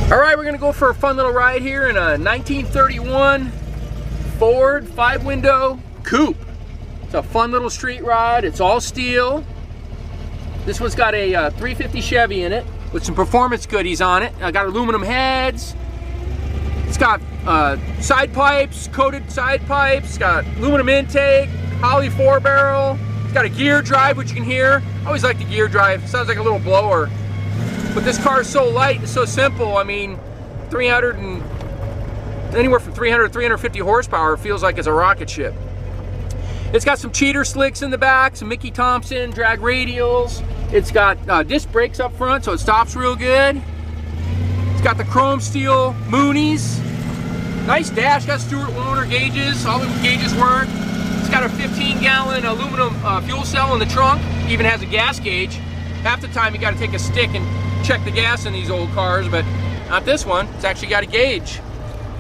All right, we're gonna go for a fun little ride here in a 1931 Ford 5-window coupe. It's a fun little street ride. It's all steel. This one's got a 350 Chevy in it with some performance goodies on it. I got aluminum heads. It's got side pipes, coated side pipes. It's got aluminum intake, Holley 4-barrel. It's got a gear drive, which you can hear. I always like the gear drive. It sounds like a little blower. But this car is so light, it's so simple. I mean, anywhere from 300 to 350 horsepower, feels like it's a rocket ship. It's got some cheater slicks in the back, some Mickey Thompson drag radials. It's got disc brakes up front, so it stops real good. It's got the chrome steel Moonies. Nice dash, got Stewart Warner gauges, all the gauges work. It's got a 15-gallon aluminum fuel cell in the trunk, even has a gas gauge. Half the time you gotta take a stick and check the gas in these old cars, but not this one. It's actually got a gauge.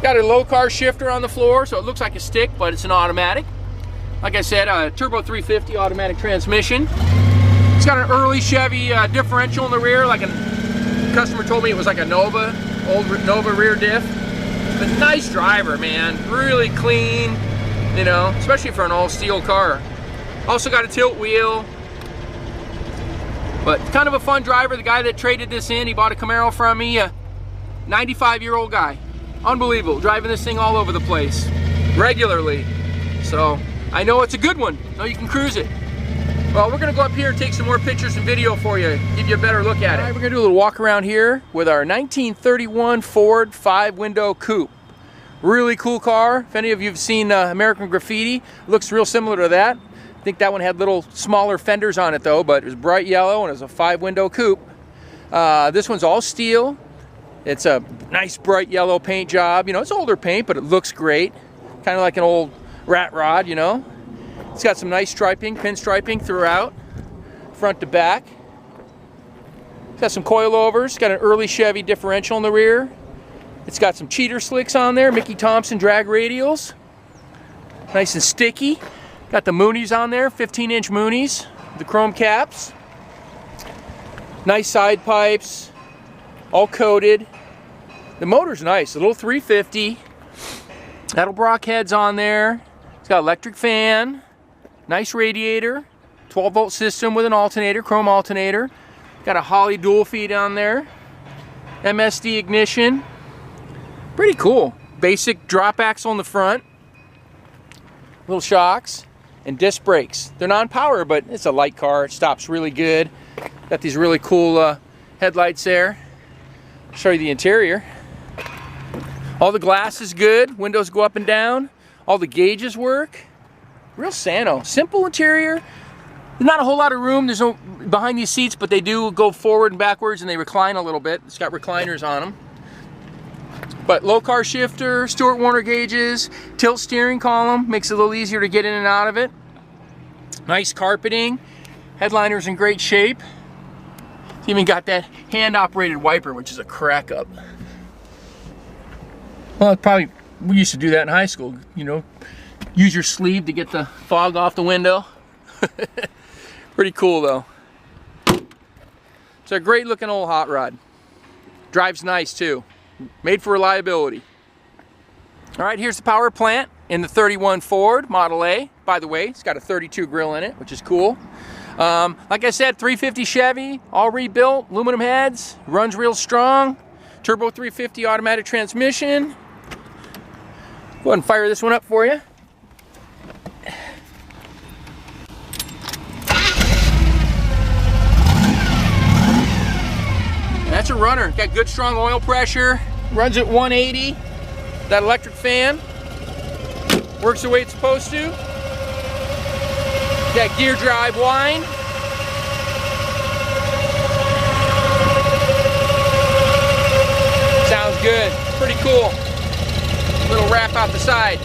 Got a Lokar shifter on the floor, so it looks like a stick, but it's an automatic. Like I said, a turbo 350 automatic transmission. It's got an early Chevy differential in the rear, like a customer told me it was like a Nova, old Nova rear diff. But nice driver, man. Really clean, you know, especially for an all steel car. Also got a tilt wheel. But kind of a fun driver. The guy that traded this in, he bought a Camaro from me, a 95-year-old guy. Unbelievable, driving this thing all over the place, regularly. So, I know it's a good one. I know you can cruise it. Well, we're gonna go up here and take some more pictures and video for you, give you a better look at it. All right, we're gonna do a little walk around here with our 1931 Ford 5-window coupe. Really cool car. If any of you have seen American Graffiti, it looks real similar to that. I think that one had little smaller fenders on it though, but it was bright yellow and it was a 5-window coupe. This one's all steel. It's a nice bright yellow paint job. You know, it's older paint, but it looks great. Kind of like an old rat rod, you know. It's got some nice striping, pinstriping throughout, front to back. It's got some coilovers. It's got an early Chevy differential in the rear. It's got some cheater slicks on there, Mickey Thompson drag radials. Nice and sticky. Got the Moonies on there, 15-inch Moonies, the chrome caps. Nice side pipes, all coated. The motor's nice, a little 350. Edelbrock heads on there. It's got electric fan, nice radiator, 12-volt system with an alternator, chrome alternator. Got a Holley dual feed on there. MSD ignition. Pretty cool. Basic drop axle in the front. Little shocks. And disc brakes. They're non-power, but it's a light car. It stops really good. Got these really cool headlights there. I'll show you the interior. All the glass is good. Windows go up and down. All the gauges work. Real sano. Simple interior. There's not a whole lot of room. There's no behind these seats, but they do go forward and backwards and they recline a little bit. It's got recliners on them. But Lokar shifter, Stewart Warner gauges, tilt steering column, makes it a little easier to get in and out of it. Nice carpeting, headliner's in great shape. It's even got that hand-operated wiper, which is a crack up. Well, we used to do that in high school, you know, use your sleeve to get the fog off the window. Pretty cool though. It's a great looking old hot rod. Drives nice too. Made for reliability. All right, here's the power plant in the 31 Ford Model A. By the way, it's got a 32 grill in it, which is cool. Like I said, 350 Chevy, all rebuilt, aluminum heads, runs real strong. Turbo 350 automatic transmission. Go ahead and fire this one up for you. That's a runner. Got good strong oil pressure. Runs at 180. That electric fan works the way it's supposed to. Got gear drive wind. Sounds good. Pretty cool. Little wrap out the side.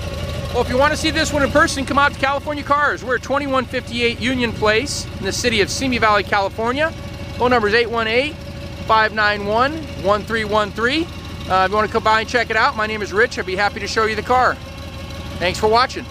Well, if you want to see this one in person, come out to California Cars. We're at 2158 Union Place in the city of Simi Valley, California. Phone number is 818-591-1313. If you want to come by and check it out, my name is Rich. I'd be happy to show you the car. Thanks for watching.